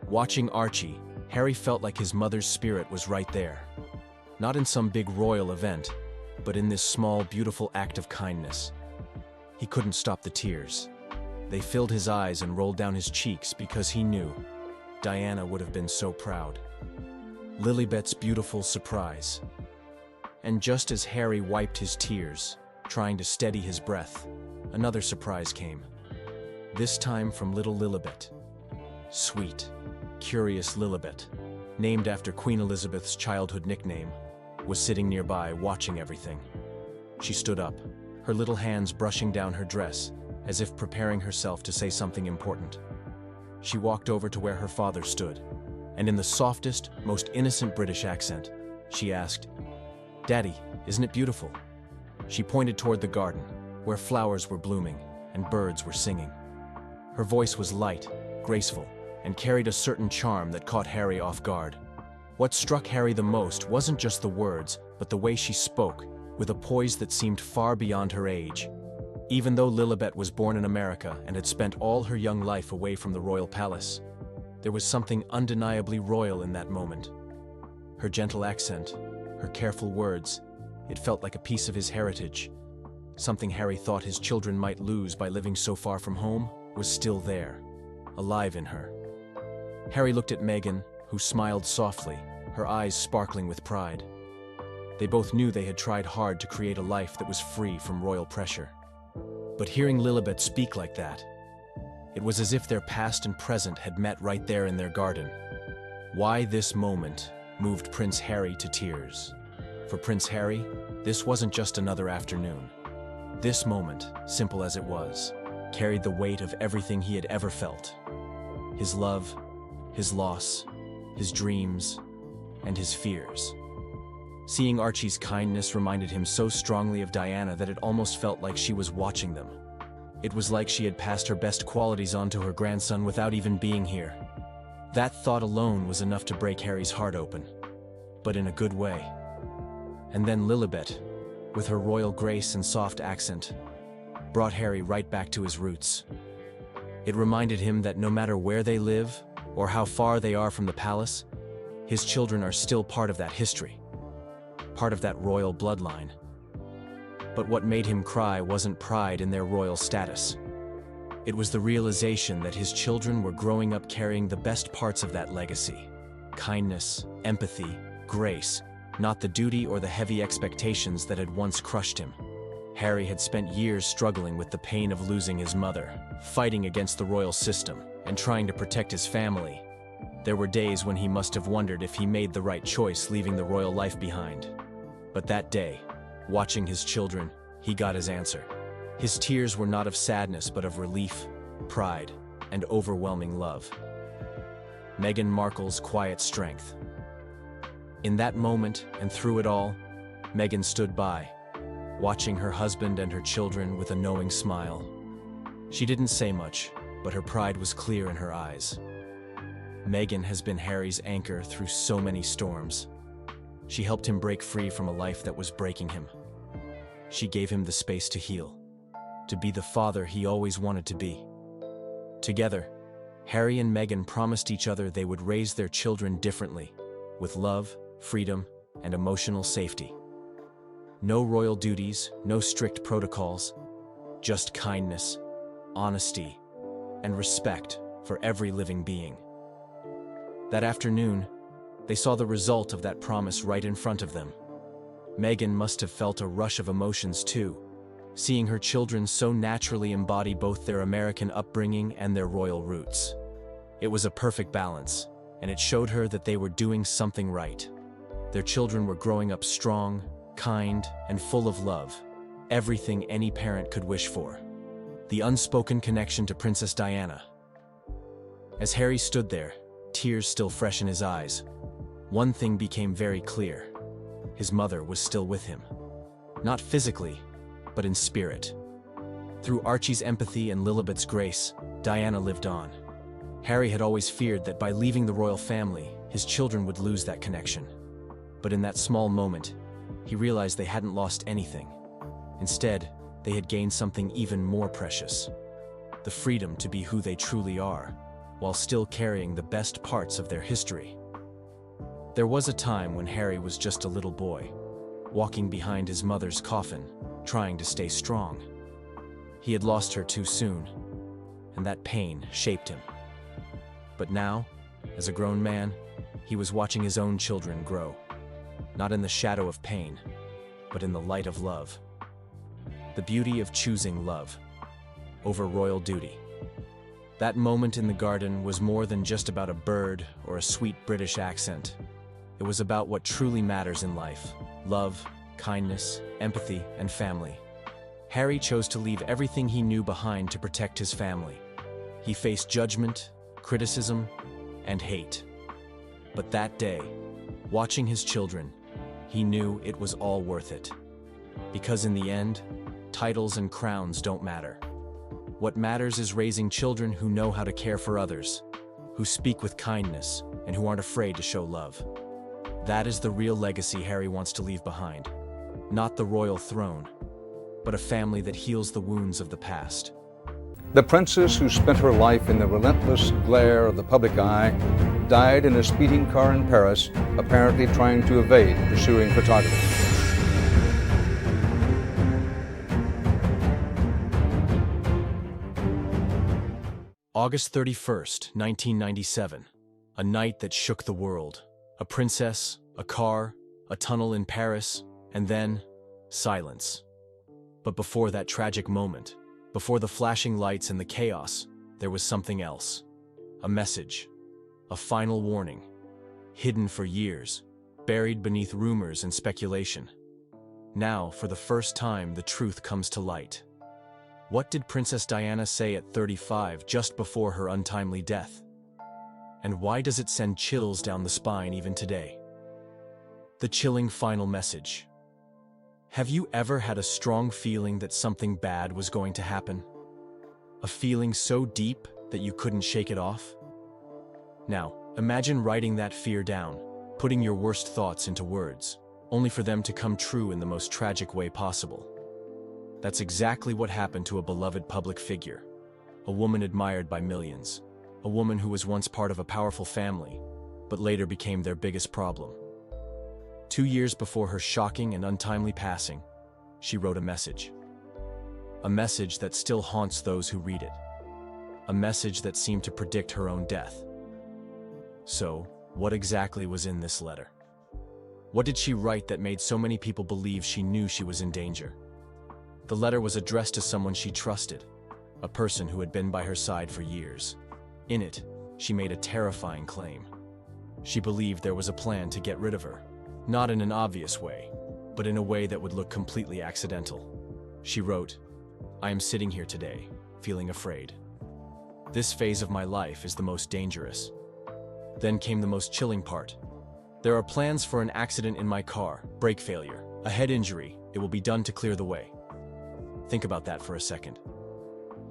Watching Archie, Harry felt like his mother's spirit was right there. Not in some big royal event, but in this small, beautiful act of kindness. he couldn't stop the tears. They filled his eyes and rolled down his cheeks because he knew Diana would have been so proud. Lilibet's beautiful surprise. And just as Harry wiped his tears, trying to steady his breath, another surprise came. This time from little Lilibet. Sweet, curious Lilibet, named after Queen Elizabeth's childhood nickname, was sitting nearby watching everything. She stood up, her little hands brushing down her dress, as if preparing herself to say something important. She walked over to where her father stood, and in the softest, most innocent British accent, she asked, "Daddy, isn't it beautiful?" She pointed toward the garden, where flowers were blooming and birds were singing. Her voice was light, graceful, and carried a certain charm that caught Harry off guard. What struck Harry the most wasn't just the words, but the way she spoke, with a poise that seemed far beyond her age. Even though Lilibet was born in America and had spent all her young life away from the royal palace, there was something undeniably royal in that moment. Her gentle accent, her careful words, it felt like a piece of his heritage. Something Harry thought his children might lose by living so far from home was still there, alive in her. Harry looked at Meghan, who smiled softly, her eyes sparkling with pride. They both knew they had tried hard to create a life that was free from royal pressure. But hearing Lilibet speak like that, it was as if their past and present had met right there in their garden. Why this moment moved Prince Harry to tears. For Prince Harry, this wasn't just another afternoon. This moment, simple as it was, carried the weight of everything he had ever felt. His love, his loss, his dreams, and his fears. Seeing Archie's kindness reminded him so strongly of Diana that it almost felt like she was watching them. It was like she had passed her best qualities on to her grandson without even being here. That thought alone was enough to break Harry's heart open, but in a good way. And then Lilibet, with her royal grace and soft accent, brought Harry right back to his roots. It reminded him that no matter where they live, or how far they are from the palace, his children are still part of that history, part of that royal bloodline. But what made him cry wasn't pride in their royal status. It was the realization that his children were growing up carrying the best parts of that legacy: kindness, empathy, grace, not the duty or the heavy expectations that had once crushed him. Harry had spent years struggling with the pain of losing his mother, fighting against the royal system, and trying to protect his family. There were days when he must have wondered if he made the right choice leaving the royal life behind. But that day, watching his children, he got his answer. His tears were not of sadness but of relief, pride, and overwhelming love. Meghan Markle's quiet strength. In that moment and through it all, Meghan stood by, watching her husband and her children with a knowing smile. She didn't say much, but her pride was clear in her eyes. Meghan has been Harry's anchor through so many storms. She helped him break free from a life that was breaking him. She gave him the space to heal, to be the father he always wanted to be. Together, Harry and Meghan promised each other they would raise their children differently, with love, freedom, and emotional safety. No royal duties, no strict protocols, just kindness, honesty, and respect for every living being. That afternoon, they saw the result of that promise right in front of them. Meghan must have felt a rush of emotions too, seeing her children so naturally embody both their American upbringing and their royal roots. It was a perfect balance, and it showed her that they were doing something right. Their children were growing up strong, kind, and full of love, everything any parent could wish for. The unspoken connection to Princess Diana. As Harry stood there, tears still fresh in his eyes, one thing became very clear. His mother was still with him. Not physically, but in spirit. Through Archie's empathy and Lilibet's grace, Diana lived on. Harry had always feared that by leaving the royal family, his children would lose that connection. But in that small moment, he realized they hadn't lost anything. Instead, they had gained something even more precious: the freedom to be who they truly are, while still carrying the best parts of their history. There was a time when Harry was just a little boy, walking behind his mother's coffin, trying to stay strong. He had lost her too soon, and that pain shaped him. But now, as a grown man, he was watching his own children grow, not in the shadow of pain, but in the light of love. The beauty of choosing love over royal duty. That moment in the garden was more than just about a bird or a sweet British accent. It was about what truly matters in life: love, kindness, empathy, and family. Harry chose to leave everything he knew behind to protect his family. He faced judgment, criticism, and hate. But that day, watching his children, he knew it was all worth it. Because in the end, titles and crowns don't matter. What matters is raising children who know how to care for others, who speak with kindness, and who aren't afraid to show love. That is the real legacy Harry wants to leave behind. Not the royal throne, but a family that heals the wounds of the past. The princess, who spent her life in the relentless glare of the public eye, died in a speeding car in Paris, apparently trying to evade pursuing photographers. August 31st, 1997. A night that shook the world. A princess, a car, a tunnel in Paris, and then silence. But before that tragic moment, before the flashing lights and the chaos, there was something else. A message. A final warning. Hidden for years, buried beneath rumors and speculation. Now, for the first time, the truth comes to light. What did Princess Diana say at 35 just before her untimely death? And why does it send chills down the spine even today? The chilling final message. Have you ever had a strong feeling that something bad was going to happen? A feeling so deep that you couldn't shake it off? Now, imagine writing that fear down, putting your worst thoughts into words, only for them to come true in the most tragic way possible. That's exactly what happened to a beloved public figure, a woman admired by millions, a woman who was once part of a powerful family, but later became their biggest problem. 2 years before her shocking and untimely passing, she wrote a message. A message that still haunts those who read it. A message that seemed to predict her own death. So, what exactly was in this letter? What did she write that made so many people believe she knew she was in danger? The letter was addressed to someone she trusted, a person who had been by her side for years. In it, she made a terrifying claim. She believed there was a plan to get rid of her, not in an obvious way, but in a way that would look completely accidental. She wrote, "I am sitting here today, feeling afraid. This phase of my life is the most dangerous." Then came the most chilling part. "There are plans for an accident in my car, brake failure, a head injury. It will be done to clear the way." Think about that for a second.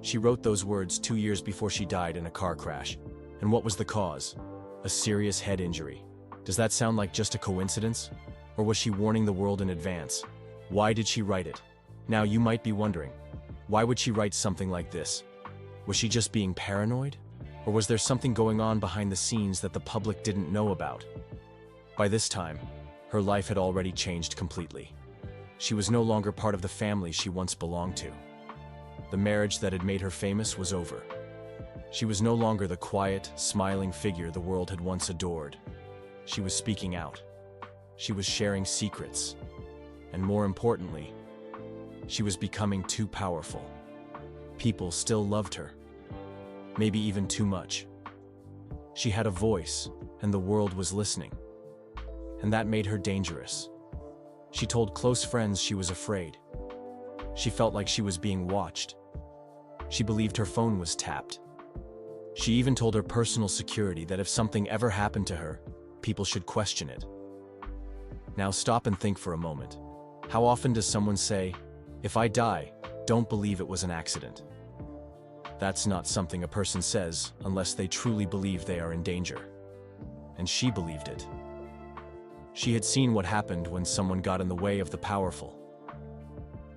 She wrote those words 2 years before she died in a car crash. And what was the cause? A serious head injury. Does that sound like just a coincidence? Or was she warning the world in advance? Why did she write it? Now you might be wondering, why would she write something like this? Was she just being paranoid? Or was there something going on behind the scenes that the public didn't know about? By this time, her life had already changed completely. She was no longer part of the family she once belonged to. The marriage that had made her famous was over. She was no longer the quiet, smiling figure the world had once adored. She was speaking out. She was sharing secrets. And more importantly, she was becoming too powerful. People still loved her. Maybe even too much. She had a voice, and the world was listening. And that made her dangerous. She told close friends she was afraid. She felt like she was being watched. She believed her phone was tapped. She even told her personal security that if something ever happened to her, people should question it. Now stop and think for a moment. How often does someone say, "If I die, don't believe it was an accident"? That's not something a person says unless they truly believe they are in danger. And she believed it. She had seen what happened when someone got in the way of the powerful.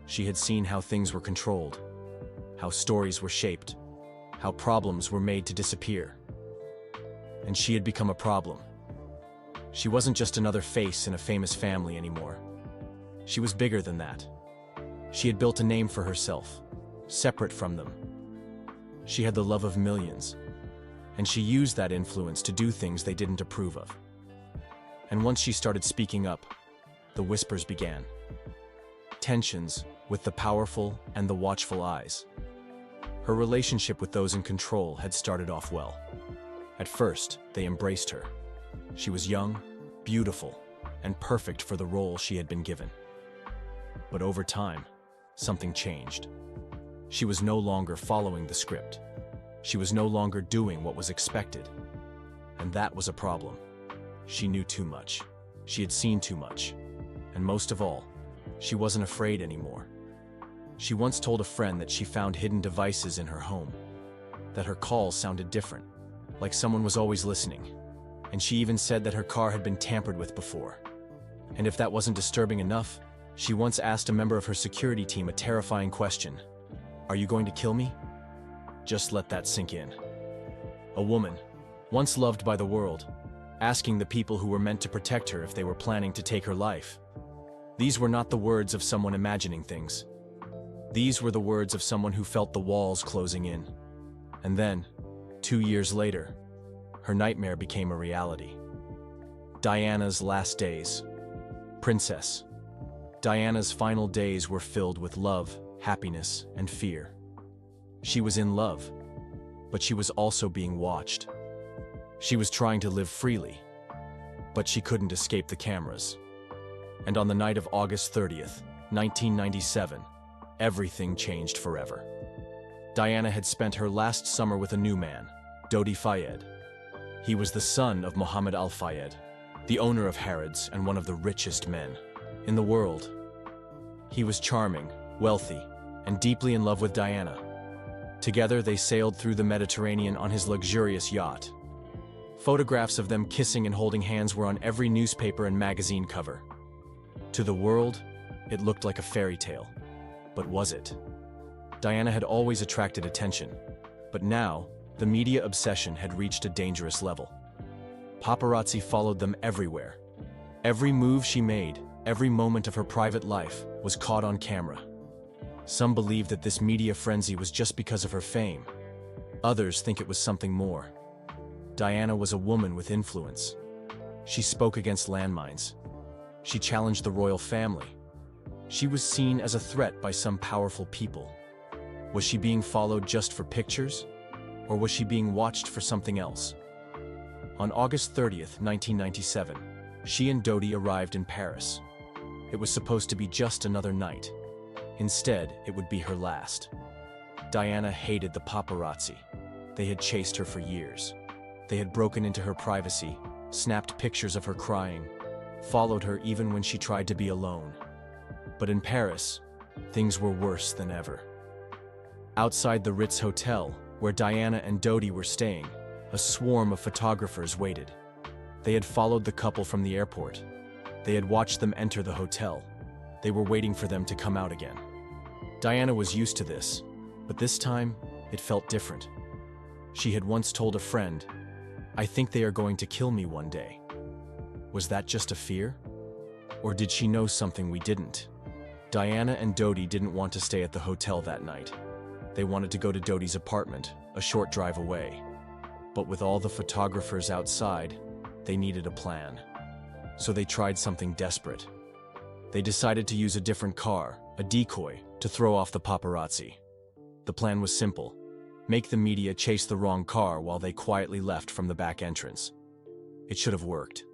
She had seen how things were controlled, how stories were shaped, how problems were made to disappear. And she had become a problem. She wasn't just another face in a famous family anymore. She was bigger than that. She had built a name for herself, separate from them. She had the love of millions, and she used that influence to do things they didn't approve of. And once she started speaking up, the whispers began. Tensions with the powerful and the watchful eyes. Her relationship with those in control had started off well. At first, they embraced her. She was young, beautiful, and perfect for the role she had been given. But over time, something changed. She was no longer following the script. She was no longer doing what was expected. And that was a problem. She knew too much. She had seen too much. And most of all, she wasn't afraid anymore. She once told a friend that she found hidden devices in her home, that her calls sounded different, like someone was always listening. And she even said that her car had been tampered with before. And if that wasn't disturbing enough, she once asked a member of her security team a terrifying question. "Are you going to kill me?" Just let that sink in. A woman, once loved by the world, asking the people who were meant to protect her if they were planning to take her life. These were not the words of someone imagining things. These were the words of someone who felt the walls closing in. And then, 2 years later, her nightmare became a reality. Diana's last days. Princess. Diana's final days were filled with love, happiness, and fear. She was in love, but she was also being watched. She was trying to live freely, but she couldn't escape the cameras. And on the night of August 30th, 1997, everything changed forever. Diana had spent her last summer with a new man, Dodi Fayed. He was the son of Mohammed Al-Fayed, the owner of Harrods and one of the richest men in the world. He was charming, wealthy, and deeply in love with Diana. Together they sailed through the Mediterranean on his luxurious yacht. Photographs of them kissing and holding hands were on every newspaper and magazine cover. To the world, it looked like a fairy tale. But was it? Diana had always attracted attention, but now, the media obsession had reached a dangerous level. Paparazzi followed them everywhere. Every move she made, every moment of her private life, was caught on camera. Some believe that this media frenzy was just because of her fame. Others think it was something more. Diana was a woman with influence. She spoke against landmines. She challenged the royal family. She was seen as a threat by some powerful people. Was she being followed just for pictures? Or was she being watched for something else? On August 30th, 1997, she and Dodi arrived in Paris. It was supposed to be just another night. Instead, it would be her last. Diana hated the paparazzi. They had chased her for years. They had broken into her privacy, snapped pictures of her crying, followed her even when she tried to be alone. But in Paris, things were worse than ever. Outside the Ritz Hotel, where Diana and Dodi were staying, a swarm of photographers waited. They had followed the couple from the airport. They had watched them enter the hotel. They were waiting for them to come out again. Diana was used to this, but this time, it felt different. She had once told a friend, "I think they are going to kill me one day." Was that just a fear? Or did she know something we didn't? Diana and Dodi didn't want to stay at the hotel that night. They wanted to go to Dodi's apartment, a short drive away. But with all the photographers outside, they needed a plan. So they tried something desperate. They decided to use a different car, a decoy, to throw off the paparazzi. The plan was simple: make the media chase the wrong car while they quietly left from the back entrance. It should have worked.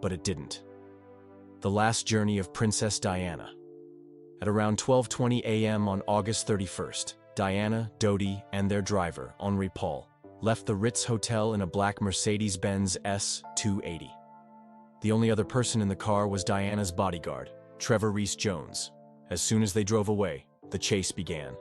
But it didn't. The last journey of Princess Diana. At around 12:20 a.m. on August 31st, Diana, Dodi, and their driver, Henri Paul, left the Ritz Hotel in a black Mercedes-Benz S280. The only other person in the car was Diana's bodyguard, Trevor Rees-Jones. As soon as they drove away, the chase began.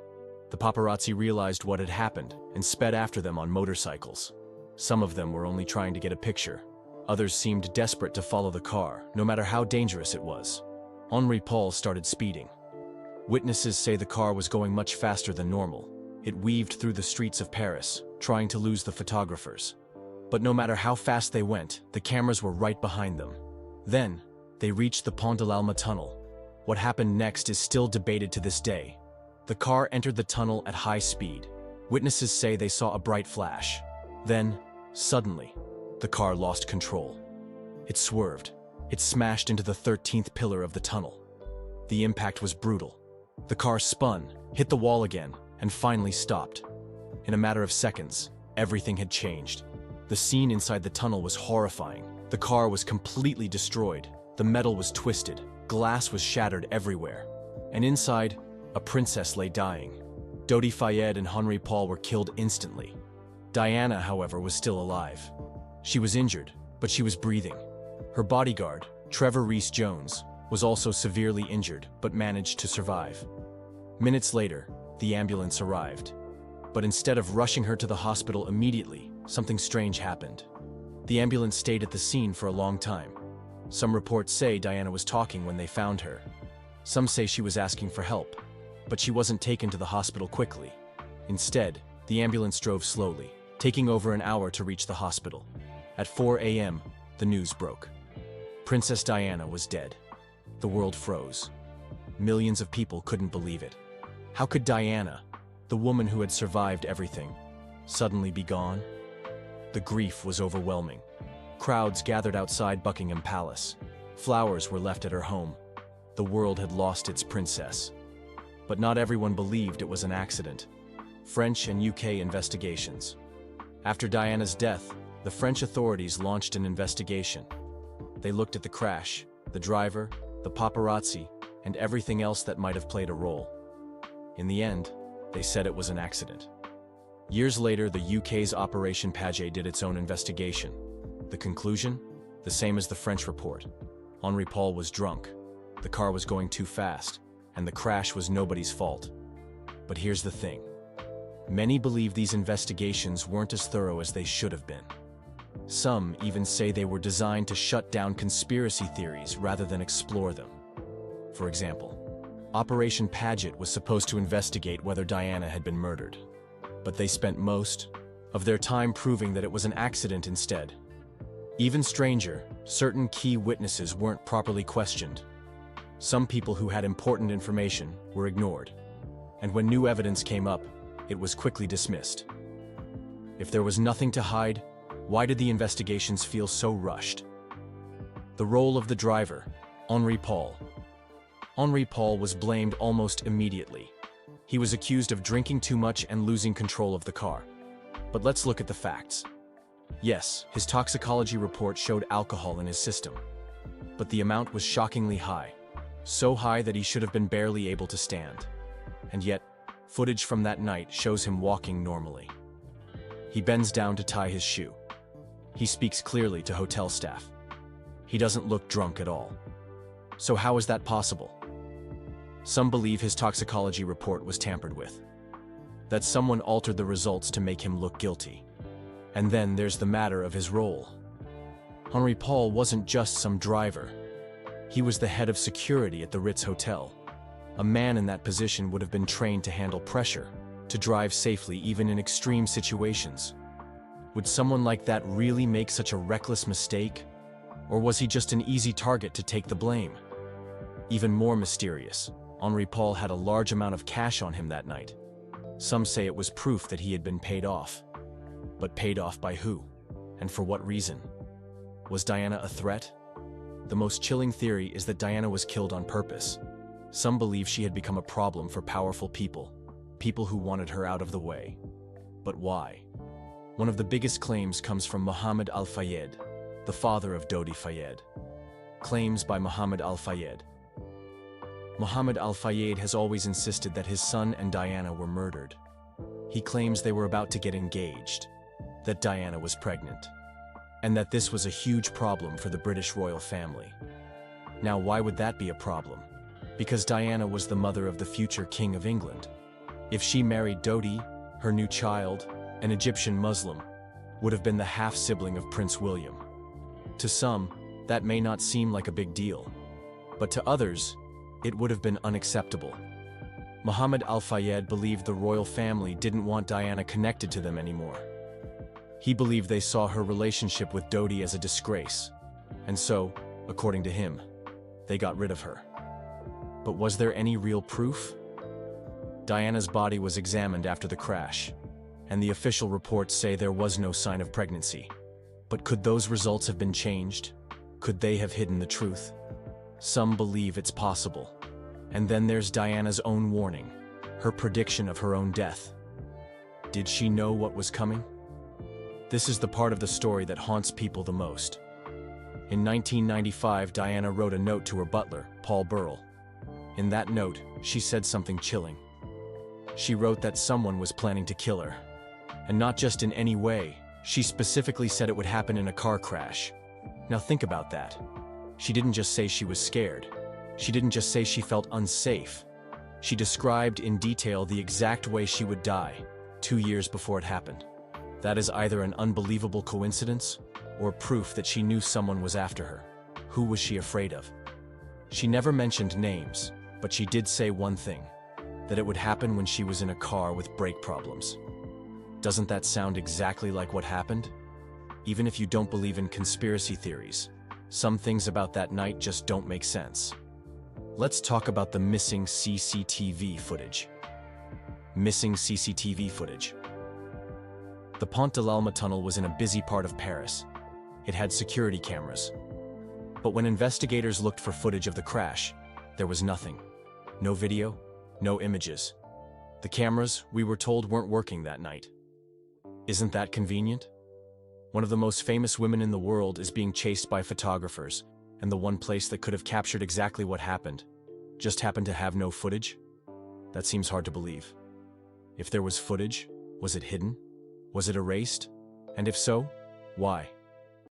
The paparazzi realized what had happened and sped after them on motorcycles. Some of them were only trying to get a picture. Others seemed desperate to follow the car, no matter how dangerous it was. Henri Paul started speeding. Witnesses say the car was going much faster than normal. It weaved through the streets of Paris, trying to lose the photographers. But no matter how fast they went, the cameras were right behind them. Then, they reached the Pont de l'Alma tunnel. What happened next is still debated to this day. The car entered the tunnel at high speed. Witnesses say they saw a bright flash. Then, suddenly, the car lost control. It swerved. It smashed into the 13th pillar of the tunnel. The impact was brutal. The car spun, hit the wall again, and finally stopped. In a matter of seconds, everything had changed. The scene inside the tunnel was horrifying. The car was completely destroyed. The metal was twisted. Glass was shattered everywhere. And inside, a princess lay dying. Dodi Fayed and Henri Paul were killed instantly. Diana, however, was still alive. She was injured, but she was breathing. Her bodyguard, Trevor Rees-Jones, was also severely injured, but managed to survive. Minutes later, the ambulance arrived. But instead of rushing her to the hospital immediately, something strange happened. The ambulance stayed at the scene for a long time. Some reports say Diana was talking when they found her. Some say she was asking for help, but she wasn't taken to the hospital quickly. Instead, the ambulance drove slowly, taking over an hour to reach the hospital. At 4 a.m., the news broke. Princess Diana was dead. The world froze. Millions of people couldn't believe it. How could Diana, the woman who had survived everything, suddenly be gone? The grief was overwhelming. Crowds gathered outside Buckingham Palace. Flowers were left at her home. The world had lost its princess. But not everyone believed it was an accident. French and UK investigations. After Diana's death, the French authorities launched an investigation. They looked at the crash, the driver, the paparazzi, and everything else that might have played a role. In the end, they said it was an accident. Years later, the UK's Operation Paget did its own investigation. The conclusion? The same as the French report. Henri Paul was drunk, the car was going too fast, and the crash was nobody's fault. But here's the thing. Many believe these investigations weren't as thorough as they should have been. Some even say they were designed to shut down conspiracy theories rather than explore them. For example, Operation Paget was supposed to investigate whether Diana had been murdered, but they spent most of their time proving that it was an accident instead. Even stranger, certain key witnesses weren't properly questioned. Some people who had important information were ignored, and when new evidence came up, it was quickly dismissed. If there was nothing to hide, why did the investigations feel so rushed? The role of the driver, Henri Paul. Henri Paul was blamed almost immediately. He was accused of drinking too much and losing control of the car. But let's look at the facts. Yes, his toxicology report showed alcohol in his system. But the amount was shockingly high. So high that he should have been barely able to stand. And yet, footage from that night shows him walking normally. He bends down to tie his shoe. He speaks clearly to hotel staff. He doesn't look drunk at all. So how is that possible? Some believe his toxicology report was tampered with. That someone altered the results to make him look guilty. And then there's the matter of his role. Henri Paul wasn't just some driver. He was the head of security at the Ritz Hotel. A man in that position would have been trained to handle pressure, to drive safely even in extreme situations. Would someone like that really make such a reckless mistake? Or was he just an easy target to take the blame? Even more mysterious, Henri Paul had a large amount of cash on him that night. Some say it was proof that he had been paid off. But paid off by who? And for what reason? Was Diana a threat? The most chilling theory is that Diana was killed on purpose. Some believe she had become a problem for powerful people, people who wanted her out of the way. But why? One of the biggest claims comes from Mohammed Al-Fayed, the father of Dodi Fayed. Claims by Mohammed Al-Fayed. Mohammed Al-Fayed has always insisted that his son and Diana were murdered. He claims they were about to get engaged, that Diana was pregnant, and that this was a huge problem for the British royal family. Now, why would that be a problem? Because Diana was the mother of the future King of England. If she married Dodi, her new child, an Egyptian Muslim, would have been the half-sibling of Prince William. To some, that may not seem like a big deal, but to others, it would have been unacceptable. Mohammed Al-Fayed believed the royal family didn't want Diana connected to them anymore. He believed they saw her relationship with Dodi as a disgrace, and so, according to him, they got rid of her. But was there any real proof? Diana's body was examined after the crash, and the official reports say there was no sign of pregnancy. But could those results have been changed? Could they have hidden the truth? Some believe it's possible. And then there's Diana's own warning, her prediction of her own death. Did she know what was coming? This is the part of the story that haunts people the most. In 1995, Diana wrote a note to her butler, Paul Burrell. In that note, she said something chilling. She wrote that someone was planning to kill her. And not just in any way, she specifically said it would happen in a car crash. Now think about that. She didn't just say she was scared. She didn't just say she felt unsafe. She described in detail the exact way she would die, 2 years before it happened. That is either an unbelievable coincidence or proof that she knew someone was after her. Who was she afraid of? She never mentioned names, but she did say one thing, that it would happen when she was in a car with brake problems. Doesn't that sound exactly like what happened? Even if you don't believe in conspiracy theories, some things about that night just don't make sense. Let's talk about the missing CCTV footage. Missing CCTV footage. The Pont de l'Alma tunnel was in a busy part of Paris. It had security cameras. But when investigators looked for footage of the crash, there was nothing. No video, no images. The cameras, we were told, weren't working that night. Isn't that convenient? One of the most famous women in the world is being chased by photographers, and the one place that could have captured exactly what happened just happened to have no footage? That seems hard to believe. If there was footage, was it hidden? Was it erased? And if so, why?